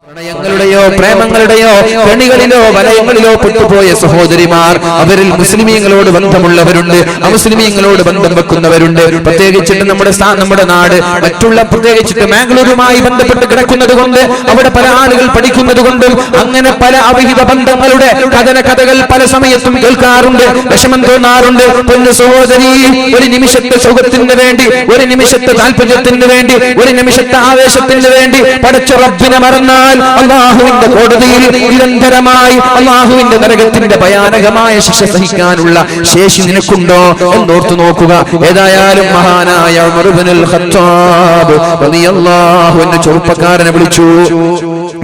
പ്രണയങ്ങളുടെയോ പ്രേമങ്ങളുടെയോ കെണികളിലോ വലയങ്ങളിലോ പെട്ടുപോയ സഹോദരിമാർ, അവരിൽ മുസ്ലിമീങ്ങളോട് ബന്ധമുള്ളവരുണ്ട്, അമുസ്ലിമീങ്ങളോട് ബന്ധം വെക്കുന്നവരുണ്ട്. പ്രത്യേകിച്ചിട്ട് നമ്മുടെ നാട് മറ്റുള്ള പ്രത്യേകിച്ചിട്ട് മാംഗ്ലൂരുമായി ബന്ധപ്പെട്ട് കിടക്കുന്നത് കൊണ്ട് അവിടെ പല ആളുകൾ പഠിക്കുന്നത് കൊണ്ടും അങ്ങനെ പല അവിഹിത ബന്ധങ്ങളുടെ കഥകൾ പല സമയത്തും കേൾക്കാറുണ്ട്, വിഷമം തോന്നാറുണ്ട്. പൊന്നു സഹോദരി, ഒരു നിമിഷത്തെ സുഖത്തിന് വേണ്ടി, ഒരു നിമിഷത്തെ താല്പര്യത്തിന് വേണ്ടി, ഒരു നിമിഷത്തെ ആവേശത്തിന് വേണ്ടി പടച്ച റബ്ബിനെ മറന്നാൽ അല്ലാഹുവിന്റെ കോടതിയിൽ നിരന്തരമായി അല്ലാഹുവിന്റെ നരകത്തിന്റെ ഭയാനകമായ ശിക്ഷ സഹിക്കാനുള്ള ശേഷി നിനക്കുണ്ടോ എന്നോർത്തു നോക്കുക. ഏതായാലും മഹാനായ ഉമർ ഇബ്നുൽ ഖത്താബ് റളിയല്ലാഹു അൻഹു ചെറുപ്പക്കാരനെ വിളിച്ചു.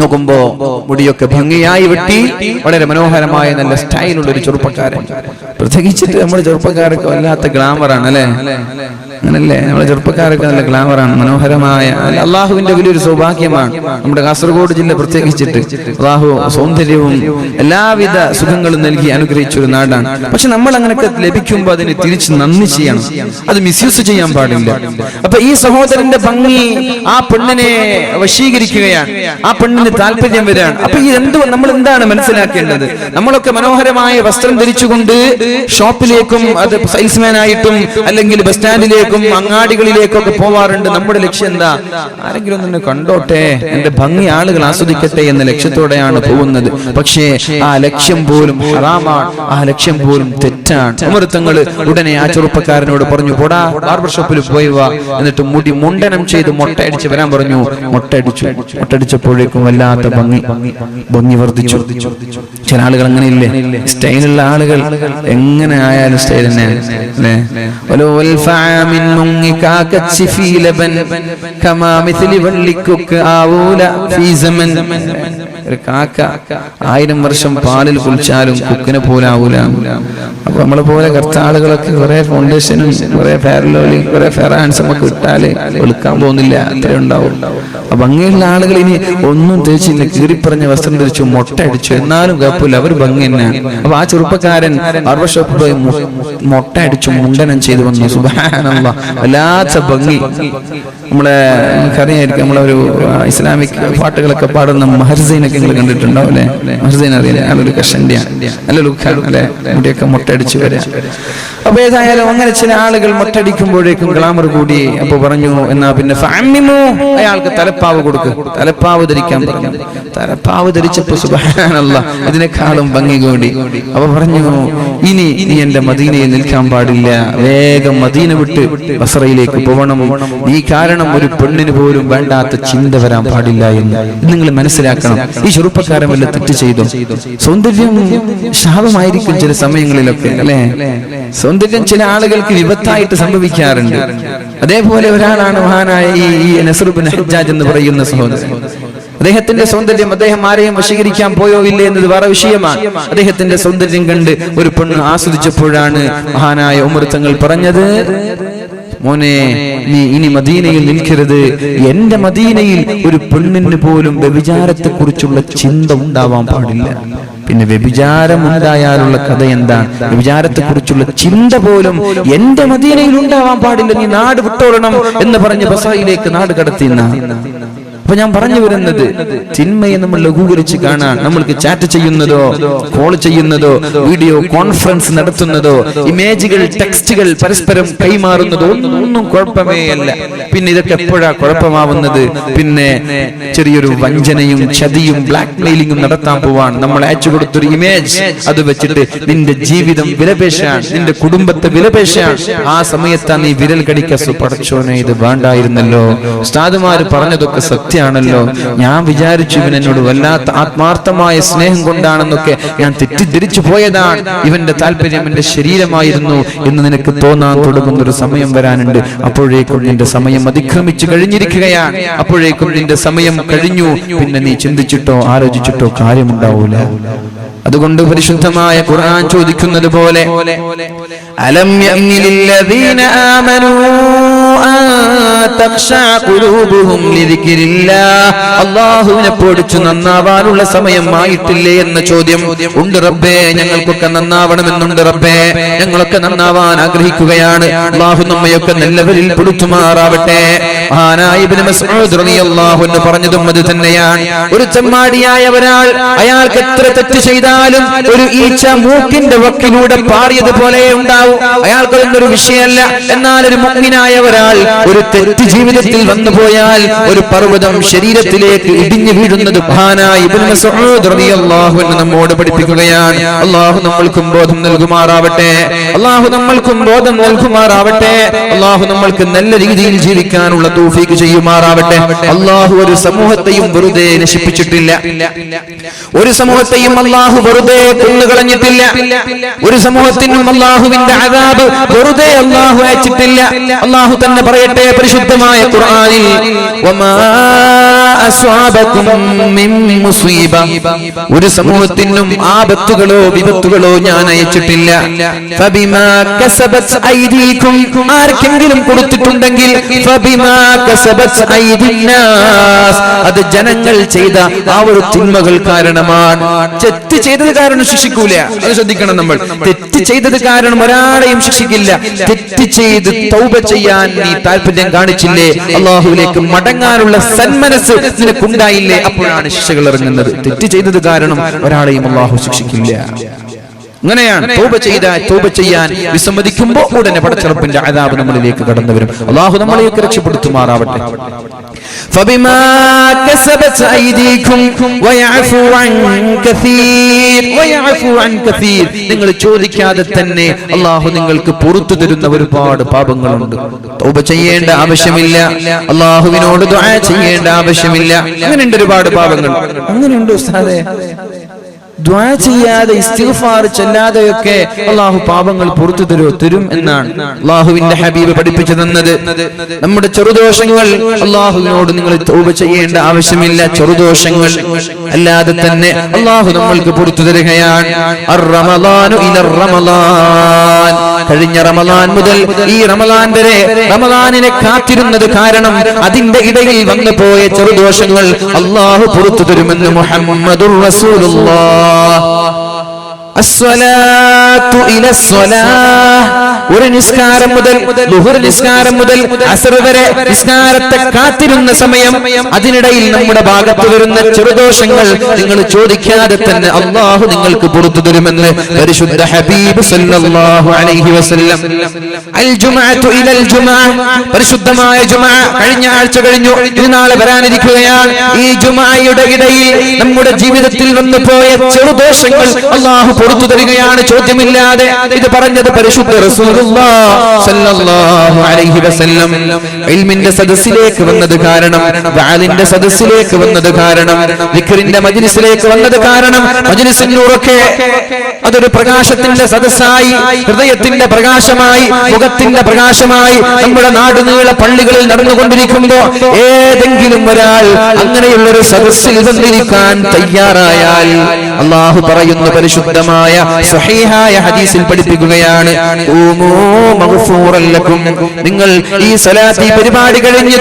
നോക്കുമ്പോ മുടിയൊക്കെ ഭംഗിയായി വെട്ടി വളരെ മനോഹരമായ നല്ല സ്റ്റൈലുള്ള ഒരു ചെറുപ്പക്കാരൻ. പ്രത്യേകിച്ചിട്ട് നമ്മുടെ ചെറുപ്പക്കാരൊക്കെ വല്ലാത്ത ഗ്ലാമറാണ് അല്ലെ, അങ്ങനല്ലേ? നമ്മുടെ ചെറുപ്പക്കാരൊക്കെ നല്ല ഗ്ലാമറാണ്, മനോഹരമായ. അള്ളാഹുവിന്റെ വലിയൊരു സൗഭാഗ്യമാണ് നമ്മുടെ കാസർഗോഡ് ജില്ല പ്രത്യേകിച്ചിട്ട്. അള്ളാഹു സൗന്ദര്യവും എല്ലാവിധ സുഖങ്ങളും നൽകി അനുഗ്രഹിച്ച ഒരു നാടാണ്. പക്ഷെ നമ്മൾ അങ്ങനെയൊക്കെ ലഭിക്കുമ്പോൾ അതിന് തിരിച്ച് നന്ദി ചെയ്യണം, അത് മിസ്യൂസ് ചെയ്യാൻ പാടില്ല. അപ്പൊ ഈ സഹോദരന്റെ ഭംഗി ആ പെണ്ണിനെ വശീകരിക്കുകയാണ്, ആ പെണ്ണിന് താല്പര്യം വരികയാണ്. അപ്പൊ ഈ നമ്മൾ എന്താണ് മനസ്സിലാക്കേണ്ടത്? നമ്മളൊക്കെ മനോഹരമായ വസ്ത്രം ധരിച്ചുകൊണ്ട് ഷോപ്പിലേക്കും അത് സെയിൽസ്മാൻ ആയിട്ടും അല്ലെങ്കിൽ ബസ് സ്റ്റാൻഡിലേക്കും അങ്ങാടികളിലേക്കൊക്കെ പോവാറുണ്ട്. നമ്മുടെ ലക്ഷ്യം എന്താ? ആരെങ്കിലും ഒന്ന് കണ്ടോട്ടെ, എന്റെ ഭംഗി ആളുകൾ ആസ്വദിക്കട്ടെ എന്ന ലക്ഷ്യത്തോടെയാണ് പോകുന്നത്. പക്ഷേ ആ ലക്ഷ്യം പോലും ഹറാമാണ്, ആ ലക്ഷ്യം പോലും തെറ്റാണ്. ഉമർ തങ്ങൾ ഉടനെ ആ ചെറുപ്പക്കാരനോട് പറഞ്ഞു, പോടാ ബാർബർ ഷോപ്പിൽ പോയി വാ, എന്നിട്ട് മുടി മുണ്ടനം ചെയ്ത് മൊട്ടയടിച്ച് വരാൻ പറഞ്ഞു. മൊട്ടടിച്ചപ്പോഴേക്കും വല്ലാത്ത ഭംഗി വർദ്ധിച്ചു. ചില ആളുകൾ അങ്ങനെയില്ലേ, സ്റ്റൈലുള്ള ആളുകൾ എങ്ങനെ ആയാലും സ്റ്റൈൽ തന്നെയാണ്. ഒരു കാക്ക 1000 വർഷം പാലിൽ കുളിച്ചാലും കുക്കിനെ പോലെ ആവൂല. അപ്പൊ നമ്മളെ പോലെ കുറച്ച് ആളുകളൊക്കെ കുറെ ഫൗണ്ടേഷനും കുറെ ഫെയർലോലും കുറെ ഫെയർ ഹാൻഡ്സും ഒക്കെ ഇട്ടാല് വെളുക്കാൻ പോകുന്നില്ല, അത്രേ ഉണ്ടാവും. അപ്പൊ ഭംഗിയുള്ള ആളുകൾ ഇനി ഒന്നും തേച്ചില്ല, കീറിപ്പറഞ്ഞ വസ്ത്രം ധരിച്ചു, മൊട്ട അടിച്ചു, എന്നാലും കുഴപ്പമില്ല, അവർ ഭംഗി തന്നെയാണ്. അപ്പൊ ആ ചെറുപ്പക്കാരൻ ബാർബർ ഷോപ്പിൽ പോയി മൊട്ട അടിച്ചു മുണ്ടനം ചെയ്തു വന്നു. സുബ്ഹാനല്ലാഹ്, വല്ലാത്ത ഭംഗി. നമുക്കറിയായിരിക്കും, നമ്മളൊരു ഇസ്ലാമിക് പാട്ടുകളൊക്കെ പാടുന്ന മഹർസൈനൊക്കെ നിങ്ങൾ കണ്ടിട്ടുണ്ടാവും അല്ലെ? മഹർസൈൻ അറിയില്ല, നല്ലൊരു കഷണ്ടിയാണ്, നല്ല ലുക്കാണ് അല്ലെ, മുടിയൊക്കെ മൊട്ടടിച്ചു വരാം. അപ്പൊ ഏതായാലും അങ്ങനെ ചില ആളുകൾ മൊട്ടടിക്കുമ്പോഴേക്കും ഗ്ലാമർ കൂടി. അപ്പൊ പറഞ്ഞു, എന്നാ പിന്നെ അയാൾക്ക് തലപ്പാവ് കൊടുക്കും, തലപ്പാവ് ധരിക്കാൻ പറഞ്ഞു. തലപ്പാവ് ധരിച്ചപ്പോ സുബ്ഹാനല്ലാഹ് ഇതിനേക്കാളും ഭംഗി കൂടി. അപ്പൊ പറഞ്ഞു, ഇനി എന്റെ മദീനയിൽ നിൽക്കാൻ പാടില്ല, വേഗം മദീന വിട്ട് ബസ്രയിലേക്ക് പോകണം. ഈ കാരണം ഒരു പെണ്ണിന് പോലും വേണ്ടാത്ത ചിന്ത വരാൻ പാടില്ല എന്ന് നിങ്ങൾ മനസ്സിലാക്കണം. ഈ ചെറുപ്പക്കാരൻ വല്ല തെറ്റ് ചെയ്തു? സൗന്ദര്യം ശാപമായിരിക്കും ചില സമയങ്ങളിലൊക്കെ അല്ലെ. സൗന്ദര്യം ചില ആളുകൾക്ക് വിപത്തായിട്ട് സംഭവിക്കാറുണ്ട്. അതേപോലെ ഒരാളാണ് മഹാനായ ഈ നസ്ർ ഇബ്നു ഹജ്ജാജ് എന്ന് പറയുന്ന സഹോദരൻ. അദ്ദേഹത്തിന്റെ സൗന്ദര്യം, അദ്ദേഹം ആരെയും വശീകരിക്കാൻ പോയോ ഇല്ലേ എന്നത് വേറെ വിഷയമാണ്. അദ്ദേഹത്തിന്റെ സൗന്ദര്യം കണ്ട് ഒരു പെണ്ണ് ആസ്വദിച്ചപ്പോഴാണ് മഹാനായ ഉമർ തങ്ങൾ പറഞ്ഞത്, മോനെ, നീ ഇനി മദീനയിൽ നിൽക്കരുത്. എന്റെ മദീനയിൽ ഒരു പെണ്ണിന് പോലും വ്യഭിചാരത്തെ കുറിച്ചുള്ള ചിന്ത ഉണ്ടാവാൻ പാടില്ല. പിന്നെ വ്യഭിചാരം ഉണ്ടായാലുള്ള കഥ എന്താണ്? വ്യഭിചാരത്തെ കുറിച്ചുള്ള ചിന്ത പോലും എന്റെ മദീനയിൽ ഉണ്ടാവാൻ പാടില്ല, നീ നാട് വിട്ടോളണം എന്ന് പറഞ്ഞ് ബസായിലേക്ക് നാട് കടത്തിയെന്ന. അപ്പൊ ഞാൻ പറഞ്ഞു വരുന്നത്, തിന്മയെ നമ്മൾ ലഘൂകരിച്ച് കാണാൻ, നമ്മൾക്ക് ചാറ്റ് ചെയ്യുന്നതോ കോൾ ചെയ്യുന്നതോ വീഡിയോ കോൺഫറൻസ് നടത്തുന്നതോ ഇമേജുകൾ ടെക്സ്റ്റുകൾ പരസ്പരം കൈമാറുന്നതോ ഒന്നും കുഴപ്പമേ അല്ല. പിന്നെ ഇതൊക്കെ എപ്പോഴാ കുഴപ്പമാവുന്നത്? പിന്നെ ചെറിയൊരു വഞ്ചനയും ചതിയും ബ്ലാക്ക് മെയിലിംഗും നടത്താൻ പോവാൻ നമ്മൾ അയച്ചു കൊടുത്തൊരു ഇമേജ്, അത് വെച്ചിട്ട് നിന്റെ ജീവിതം വിലപേശാൻ, നിന്റെ കുടുംബത്തെ വിലപേശാൻ ആ സമയത്താണ് നീ വിരൽ കടിക്കസു. പടച്ചോനെ, ഇത് വേണ്ടായിരുന്നല്ലോ. ഉസ്താദുമാര് പറഞ്ഞതൊക്കെ സത്യാണല്ലോ. ഞാൻ വിചാരിച്ചു ഇവൻ എന്നോട് വല്ലാത്ത ആത്മാർത്ഥമായ സ്നേഹം കൊണ്ടാണെന്നൊക്കെ ഞാൻ തെറ്റിദ്ധരിച്ചു പോയതാണ്. ഇവന്റെ താല്പര്യം എന്റെ ശരീരമായിരുന്നു എന്ന് നിനക്ക് തോന്നാൻ തുടങ്ങുന്നൊരു സമയം വരാനുണ്ട്. അപ്പോഴേക്കും നിന്റെ സമയം അതിക്രമിച്ചു കഴിഞ്ഞിരിക്കുകയാണ്. അപ്പോഴേക്കും നിന്റെ സമയം കഴിഞ്ഞു. പിന്നെ നീ ചിന്തിച്ചിട്ടോ ആലോചിച്ചിട്ടോ കാര്യമുണ്ടാവൂല. അതുകൊണ്ട് പരിശുദ്ധമായ ഖുർആൻ ചോദിക്കുന്നത് പോലെ, അലം യഅ്നി ലില്ലദീന ആമനൂ തഖ്ശഅ ഖുലൂബുഹും ലിദിക്രില്ലാഹ്. അല്ലാഹുവിനെ പേടിച്ചു നന്നാവാനുള്ള സമയമായിട്ടില്ലേ എന്ന ചോദ്യം ഉണ്ട്. റബ്ബേ, ഞങ്ങൾക്കൊക്കെ നന്നാവണമെന്നുണ്ട്. റബ്ബേ, ഞങ്ങളൊക്കെ നന്നാവാൻ ആഗ്രഹിക്കുകയാണ്. അല്ലാഹു നമ്മയൊക്കെ നല്ലവരിൽ പെടുത്തുമാറാവട്ടെ. മഹാനായ ഇബ്നു മസ്ഊദ് റളിയല്ലാഹു അൻഹു പറഞ്ഞതും അത് തന്നെയാണ്. ഒരു ചെമ്മാടിയായ ഒരാൾ, അയാൾക്ക് എത്ര തെറ്റ് ചെയ്താലും ഒരു ഈച്ച മൂക്കിന്റെ വക്കിലൂടെ പാറിയതുപോലെ ഉണ്ടാവും. അയാൾക്കൊരു വിഷയമല്ല. എന്നാൽ ഒരു മുഅ്മിനായ ഒരാൾ ഒരു തെറ്റ് ജീവിതത്തിൽ വന്നുപോയാൽ ഒരു പർവ്വതം ശരീരത്തിലേക്ക് ഇടിഞ്ഞു വീഴുന്നത് മഹാനായ ഇബ്നു മസ്ഊദ് റളിയല്ലാഹു അൻഹു നമ്മോട് പഠിപ്പിക്കുകയാണ്. അല്ലാഹു നമ്മൾക്കും ബോധം നൽകുമാറാവട്ടെ. അല്ലാഹു നമ്മൾക്കും ബോധം നൽകുമാറാവട്ടെ. അല്ലാഹു നമ്മൾക്ക് നല്ല രീതിയിൽ ജീവിക്കാനുള്ള തൗഫീഖ് ചെയ്യുമാറാവട്ടെ. അല്ലാഹു ഒരു സമൂഹത്തെയും വെറുതെ നശിപ്പിച്ചിട്ടില്ല. ഒരു സമൂഹത്തെയും അല്ലാഹു വെറുതെ കൊന്നുകളഞ്ഞിട്ടില്ല. ഒരു സമൂഹത്തിനും അല്ലാഹുവിന്റെ അദാബ് വെറുതെ അല്ലാഹു അയച്ചിട്ടില്ല. അല്ലാഹു തന്നെ പറയട്ടെ പരിശുദ്ധമായ ഖുർആനിൽ, വമാ അസ്വാബകും മിൻ മുസീബ, ഒരു സമൂഹത്തിനും ആപത്തുകളോ വിപത്തുകളോ ഞാൻ അയച്ചിട്ടില്ല. ഫബിമാ കസബത് ഐദീകും, ആർക്കെങ്കിലും കൊടുത്തിട്ടുണ്ടെങ്കിൽ ഫബിമാ കസബത് ഐദിന്നാസ്, അത് ജനങ്ങൾ ചെയ്ത ആ ഒരു തിന്മകൾ കാരണമാണ്. തെറ്റ് ചെയ്തത് കാരണം ശിക്ഷിക്കൂല, അത് ശ്രദ്ധിക്കണം നമ്മൾ. തെറ്റ് ചെയ്തത് കാരണം ഒരാളെയും ശിക്ഷിക്കില്ല. തെറ്റ് ചെയ്ത് തൗബ ചെയ്യാൻ നീ താല്പര്യം കാണിച്ചില്ലേ, അല്ലാഹുവിലേക്ക് മടങ്ങാനുള്ള സന്മനസ് നിനക്കുണ്ടായില്ലേ, അപ്പോഴാണ് ശിക്ഷകൾ ഇറങ്ങുന്നത്. തെറ്റ് ചെയ്തത് കാരണം ഒരാളെയും അല്ലാഹു ശിക്ഷിക്കില്ല. അങ്ങനെയാണ്. തൗബ ചെയ്യാൻ വിസമ്മതിക്കുമ്പോൾ ഉടനെ പടച്ചറപ്പിന്റെ അദാബ് നമ്മളിലേക്ക് കടന്നു വരും. അല്ലാഹു നമ്മളെയൊക്കെ രക്ഷപ്പെടുത്തുമാറാവട്ടെ. ഫബിമാ കസബത് ഐദീകും വയഅഫു അൻ കസീർ, വയഅഫു അൻ കസീർ, നിങ്ങൾ ചോദിക്കാതെ തന്നെ അല്ലാഹു നിങ്ങൾക്ക് പുറത്തു തരുന്ന ഒരുപാട് പാപങ്ങളുണ്ട്. തൗബ ചെയ്യേണ്ട ആവശ്യമില്ല, അല്ലാഹുവിനോട് ദുആ ചെയ്യേണ്ട ആവശ്യമില്ല. അങ്ങനെയുണ്ട് ഒരുപാട് പാപങ്ങൾ. അങ്ങനെയുണ്ട് ഉസ്താദേ. ദുആ ചെയ്യാതെ ഇസ്തിഗ്ഫാർ ചൊല്ലാതെയൊക്കെ അല്ലാഹു പാപങ്ങൾ പുറത്തു തരും എന്നാണ് അല്ലാഹുവിന്റെ ഹബീബ് പഠിപ്പിച്ചു തന്നത്. നമ്മുടെ ചെറുദോഷങ്ങൾ അല്ലാഹുവിനോട് നിങ്ങൾ തൗബ ചെയ്യേണ്ട ആവശ്യമില്ല. ചെറുദോഷങ്ങൾ അല്ലാതെ തന്നെ അല്ലാഹു നമ്മൾക്ക് പുറത്തു തരികയാണ്. അർ-റമളാനു ഇലർ റമളാൻ, കഴിഞ്ഞ റമളാൻ മുതൽ ഈ റമളാൻ വരെ റമളാനിനെ കാത്തിരുന്നത് കാരണം അതിന്റെ ഇടയിൽ വന്നു പോയ ചെറുദോഷങ്ങൾ അല്ലാഹു പുറത്തു തരുമെന്ന് മുഹമ്മദുർ റസൂലുള്ളാഹ്. الصلاة إلى الصلاة, ഒരു നിസ്കാരം മുതൽ ളുഹർ നിസ്കാരം മുതൽ അസ്ർ വരെ നിസ്കാരത്തെ കാത്തിരുന്ന സമയം, അതിനിടയിൽ നമ്മുടെ ഭാഗത്ത് വരുന്ന ചെറുദോഷങ്ങൾ നിങ്ങൾ ചോദിക്കാതെ തന്നെ അല്ലാഹു നിങ്ങൾക്ക് പുറത്തു തരുമെന്ന് പരിശുദ്ധ ഹബീബ് സല്ലല്ലാഹു അലൈഹി വസല്ലം. അൽ ജുമഅതു ഇലൽ ജുമഅ, പരിശുദ്ധമായ ജുമഅ കഴിഞ്ഞ ആഴ്ച കഴിഞ്ഞു, ഇനി നാളെ വരാനിരിക്കുകയാണ്. ഈ ജുമഅയുടെ ഇടയിൽ നമ്മുടെ ജീവിതത്തിൽ വന്നു പോയ ചെറുദോഷങ്ങൾ അല്ലാഹു പുറത്തു തരികയാണ് ചോദ്യമില്ലാതെ. ഇത് പറഞ്ഞത് പരിശുദ്ധ റസൂലുള്ളാഹി സ്വല്ലല്ലാഹു അലൈഹി വസല്ലം. ഇൽമിന്റെ സദസ്സിലേക്ക് വന്നത് കാരണം, ദഅലിന്റെ സദസ്സിലേക്ക് വന്നത് കാരണം, ദിക്റിന്റെ മജ്ലിസിലേക്ക് വന്നത് കാരണം, മജ്ലിസിനൂറൊക്കെ അതൊരു പ്രകാശത്തിന്റെ സദസ്സായി, ഹൃദയത്തിന്റെ പ്രകാശമായി, മുഖത്തിന്റെ പ്രകാശമായി നമ്മുടെ നാടുനീള പള്ളികളിൽ നടന്നുകൊണ്ടിരിക്കുമ്പോൾ ഏതെങ്കിലും ഒരാൾ അങ്ങനെയുള്ളൊരു സദസ്സിൽ വന്നിരിക്കാൻ തയ്യാറായാൽ അല്ലാഹു പറയുന്ന പരിശുദ്ധമായ സ്വഹീഹായ ഹദീസിൽ പഠിപ്പിക്കുകയാണ്, നിങ്ങൾ ഈ സലാത്ത്, ഈ പരിപാടി കഴിഞ്ഞ്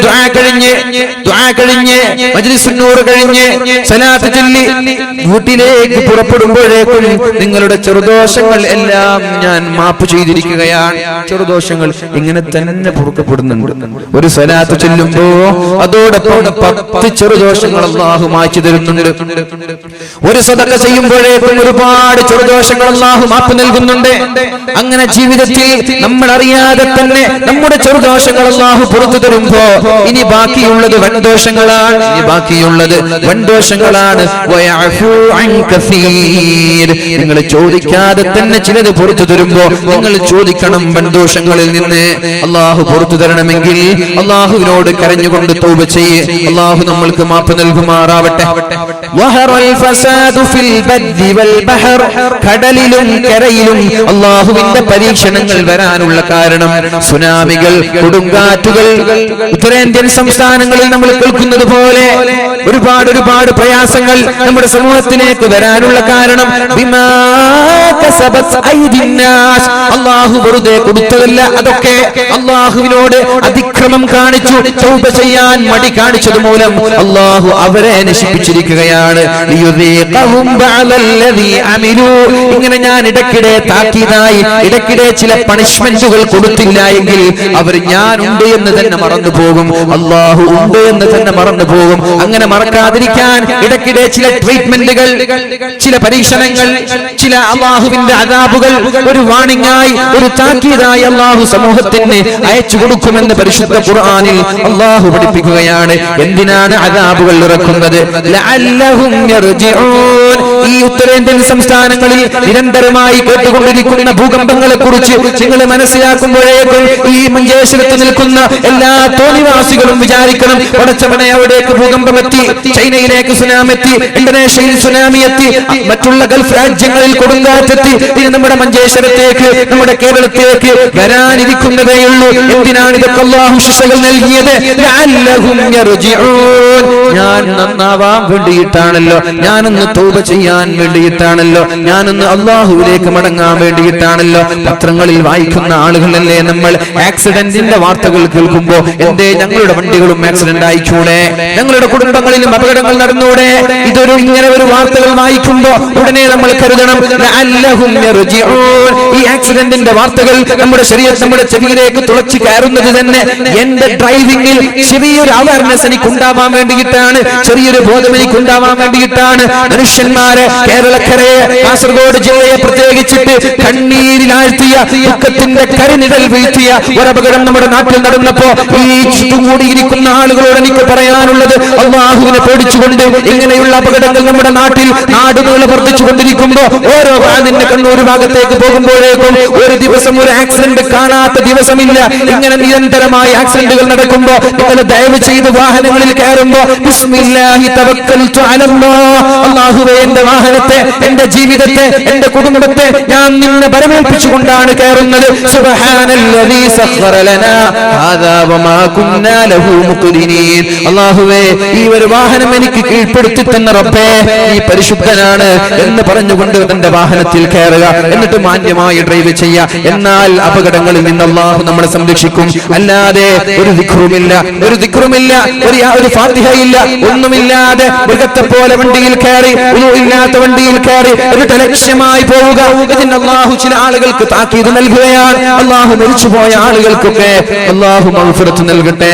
ദുആ കഴിഞ്ഞ് മജ്ലിസുൻ നൂർ കഴിഞ്ഞ് സലാത്ത് ചൊല്ലി വീട്ടിലേക്ക് പുറപ്പെടുമ്പോഴേക്കും നിങ്ങളുടെ ചെറുദോഷങ്ങൾ എല്ലാം ഞാൻ മാപ്പ് ചെയ്തിരിക്കുകയാണ്. ചെറുദോഷങ്ങൾ ഇങ്ങനെ തന്നെ പൊറുക്കപ്പെടുന്നുണ്ട്. ഒരു സലാത്ത് ചൊല്ലുമ്പോ അതോടൊപ്പം 10 ചെറുദോഷങ്ങൾ അല്ലാഹു മായ്ച്ചു തരുന്നുണ്ട്. ഒരു സദഖ ചെയ്യുമ്പോഴേക്കും ഒരുപാട് ചെറുദോഷങ്ങൾ അല്ലാഹു മാപ്പ് നൽകുന്നുണ്ട്. അങ്ങനെ ജീവിതത്തിൽ നമ്മൾ അറിയാതെ തന്നെ നമ്മുടെ ചെറുദോഷങ്ങൾ അല്ലാഹു പുറത്തു തരുമ്പോ ഇനി ബാക്കിയുള്ളത് വൻദോഷങ്ങളാണ്. വയഅഫു അൻ കസീർ, നിങ്ങൾ ചോദിക്കാതെ തന്നെ ചിലത് പുറത്തു തരുമ്പോ നിങ്ങൾ ചോദിക്കണം വൻദോഷങ്ങളിൽ നിന്ന്. അല്ലാഹു പുറത്തു തരണമെങ്കിൽ അല്ലാഹുവിനോട് കരഞ്ഞുകൊണ്ട് തൗബ ചെയ്യ്. അല്ലാഹു നമ്മൾക്ക് മാപ്പ് നൽകുമാറാവട്ടെ. വഹറൽ ഫസാദു ഫിൽ ബദ്ദി വൽ ബഹർ, കടലിലും കരയിലും അള്ളാഹുവിന്റെ പരീക്ഷണങ്ങൾ വരാനുള്ള കാരണം സുനാമികൾ, കൊടുങ്കാറ്റുകൾ, ഉത്തരേന്ത്യൻ സംസ്ഥാനങ്ങളിൽ നമ്മൾ കേൾക്കുന്നത് പോലെ ഒരുപാട് പ്രയാസങ്ങൾ നമ്മുടെ സമൂഹത്തിലേക്ക് വരാനുള്ള കാരണം അള്ളാഹു വെറുതെ കൊടുത്തതല്ല. അതൊക്കെ അള്ളാഹുവിനോട് അതിക്രമം കാണിച്ചു, തൗബ ചെയ്യാൻ മടി കാണിച്ചത് മൂലം അള്ളാഹു അവരെ നശിപ്പിച്ചിരിക്കുകയാണ്. ഇങ്ങനെ ഞാൻ ഇടയ്ക്കിടെ താക്കീതായി, ഇടയ്ക്കിടെ ചില പണിഷ്മെന്റുകൾ കൊടുത്തില്ല എങ്കിൽ അവർ ഞാൻ ഉണ്ട് എന്ന് തന്നെ മറന്നു പോകും, അള്ളാഹു ഉണ്ട് എന്ന് തന്നെ മറന്നു പോകും. അങ്ങനെ മറക്കാതിരിക്കാൻ ഇടയ്ക്കിടെ ചില ട്രീറ്റ്മെന്റുകൾ, ചില പരീക്ഷണങ്ങൾ, ചില അള്ളാഹുവിന്റെ അദാബുകൾ ഒരു വാണിംഗായി, ഒരു താക്കീതായി അള്ളാഹു സമൂഹത്തിന് അയച്ചു കൊടുക്കുമെന്ന് പരിശുദ്ധ ഖുർആനിൽ അള്ളാഹു പഠിപ്പിക്കുകയാണ്. എന്തിനാണ് അദാബുകൾ ഇറക്കുന്നത്? ലഅല്ലഹും യർജിഊൻ. ഈ ഉത്തരേന്ത്യൻ സംസ്ഥാനങ്ങളിൽ നിരന്തരമായി കേട്ടുകൊണ്ടിരിക്കുന്ന ഭൂകമ്പങ്ങളെ കുറിച്ച് നിങ്ങൾ മനസ്സിലാക്കുമ്പോഴേക്കും ഈ മഞ്ചേശ്വരത്ത് നിൽക്കുന്ന എല്ലാ തോന്നിവാസികളും വിചാരിക്കണം, പടച്ചവനെ അവിടേക്ക് ഭൂകമ്പം എത്തി, ചൈനയിലേക്ക് സുനാമി എത്തി, ഇന്തോനേഷ്യയിൽ സുനാമി എത്തി, മറ്റുള്ള ഗൾഫ് രാജ്യങ്ങളിൽ കൊടുങ്കാറ്റെത്തി, ഇനി നമ്മുടെ മഞ്ചേശ്വരത്തേക്ക്, നമ്മുടെ കേരളത്തിലേക്ക് വരാനിരിക്കുന്നതേയുള്ളൂ. എന്തിനാണ് ഇതൊക്കെ അല്ലാഹു ശിക്ഷകൾ നൽകിയത്? ലഅല്ലഹും യർജിഊൻ. ഞാൻ നന്നാവാൻ വേണ്ടിയിട്ടാണല്ലോ, ഞാനൊന്ന് തൗബ ചെയ്യാൻ വേണ്ടിയിട്ടാണല്ലോ, ഞാനൊന്ന് അള്ളാഹുവിലേക്ക് മടങ്ങാൻ വേണ്ടിയിട്ടാണല്ലോ. പത്രങ്ങളിൽ വായിക്കുന്ന ആളുകളല്ലേ നമ്മൾ. ആക്സിഡന്റിന്റെ വാർത്തകൾ കേൾക്കുമ്പോ എന്തേ ഞങ്ങളുടെ വണ്ടികളും ആക്സിഡന്റ് ആയിക്കൂടെ, ഞങ്ങളുടെ കുടുംബങ്ങളിലും അപകടങ്ങൾ നടന്നൂടെ? ഇതൊരു ഇങ്ങനെ ഒരു വാർത്തകൾ വായിക്കുമ്പോ ഉടനെ നമ്മൾ കരുതണം ലഅല്ലഹും യർജിഊൻ. ഈ ആക്സിഡന്റിന്റെ വാർത്തകൾ നമ്മുടെ ശരീരത്തിൽ, നമ്മുടെ ചെവിയിലേക്ക് തുളച്ചു കയറുന്നത് തന്നെ എന്റെ ഡ്രൈവിംഗിൽ ചെറിയൊരു അവയർനെസ് എനിക്ക് ഉണ്ടാവാൻ വേണ്ടിയിട്ടാണ്, ചെറിയൊരു ബോധം എനിക്ക് ഉണ്ടാവാൻ വേണ്ടിയിട്ടാണ്. മനുഷ്യന്മാരെ, കേരളക്കരയെ, കാസർഗോഡ് ജില്ലയെ പ്രത്യേകിച്ചിട്ട് കണ്ണീരിലാഴ്ത്തിയ, ദുഃഖത്തിന്റെ കരിനിഴൽ വീഴ്ത്തിയ ഒരപകടം നമ്മുടെ നാട്ടിൽ നടന്നപ്പോ ഈ ചുറ്റുകൂടിയിരിക്കുന്ന ആളുകളോട് എനിക്ക് പറയാനുള്ളത്, അല്ലാഹുവിനെ പേടിച്ചുകൊണ്ട് ഇങ്ങനെയുള്ള അപകടങ്ങൾ നമ്മുടെ നാട്ടിൽ നാടുകൾ വർദ്ധിച്ചുകൊണ്ടിരിക്കുമ്പോ ഓരോ അതിന്റെ കണ്ണൂർ ഭാഗത്തേക്ക് പോകുമ്പോഴേക്കും ഒരു ദിവസം ഒരു ആക്സിഡന്റ് കാണാത്ത ദിവസമില്ല. ഇങ്ങനെ നിരന്തരമായി ആക്സിഡന്റുകൾ നടക്കുമ്പോ നിങ്ങൾ ദയവ് ചെയ്ത് വാഹനങ്ങളിൽ കയറുമ്പോ ബിസ്മില്ലാഹി തവക്കൽതു അലല്ലാഹ്, അല്ലാഹുവേ എന്റെ വാഹനത്തെ, എന്റെ ജീവിതത്തെ, എന്റെ കുടുംബത്തെ ഞാൻ നിന്നെ പരമേൽപ്പിച്ചുകൊണ്ടാണ് കയറുന്നത്. സുബ്ഹാനല്ലദീ സഖറ ലനാ ഹാദാ വമാ കുന്നാ ലഹു മുഖ്രിനീൻ. അല്ലാഹുവേ ഈ ഒരു വാഹനം എനിക്ക് കീഴ്പ്പെടുത്തി തന്ന റബ്ബേ, നീ പരിശുദ്ധനാണ് എന്ന് പറഞ്ഞുകൊണ്ട് തന്റെ വാഹനത്തിൽ കയറുക, എന്നിട്ട് മാന്യമായി ഡ്രൈവ് ചെയ്യുക. എന്നാൽ അപകടങ്ങളിൽ നിന്ന് അല്ലാഹു നമ്മളെ സംരക്ഷിക്കും. അല്ലാതെ ഒരു ദിക്റുമില്ല, ഒരു ഫാത്തിഹയില്ല, ഒന്നുമില്ലാതെ മൃഗത്തെ പോലെ വണ്ടിയിൽ കയറി, ഇല്ലാത്ത വണ്ടിയിൽ കയറി എന്നിട്ട് ലക്ഷ്യമായി പോവുക. ഇതിന് അല്ലാഹു ചില ആളുകൾക്ക് താക്കീത് നൽകുകയാണ്. അല്ലാഹു മരിച്ചുപോയ ആളുകൾക്കൊക്കെ അല്ലാഹു മഗ്ഫിറത്ത് നൽകട്ടെ.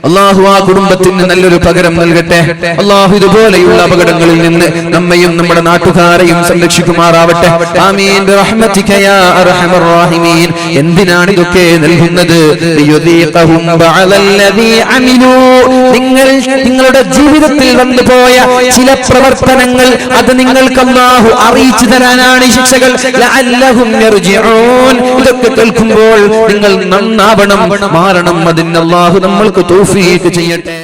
അല്ലാഹു ആ കുടുംബത്തിന് നല്ലൊരു പകരം നൽകട്ടെ. അല്ലാഹു ഇതുപോലെയുള്ള അപകടങ്ങളിൽ നിന്ന് നമ്മയും നമ്മുടെ നാട്ടുകാരെയും സംരക്ഷിക്കുമാറാവട്ടെ. ആമീൻ ബിറഹ്മതിക യാ അർഹമർ റഹീമീൻ. എന്തിനാണ് ഇതൊക്കെ നൽകുന്നത്? ലിയുദീഖഹും ബഅദല്ലദീ അമിലൂ. നിങ്ങളുടെ ജീവിതത്തിൽ വന്നുപോയ ചില പ്രവർത്തനങ്ങൾ അത് നിങ്ങൾക്ക് അല്ലാഹു അറിയിച്ചു തരാനാണ് ഈ ശിക്ഷകൾ. ലഅല്ലഹും യർജിഊൻ. ഇതൊക്കെ കേൾക്കുമ്പോൾ നിങ്ങൾ നന്നാവണം, മാറണം. അതിന് അല്ലാഹു നമ്മൾക്ക് തൗഫീഖ് ചെയ്യട്ടെ.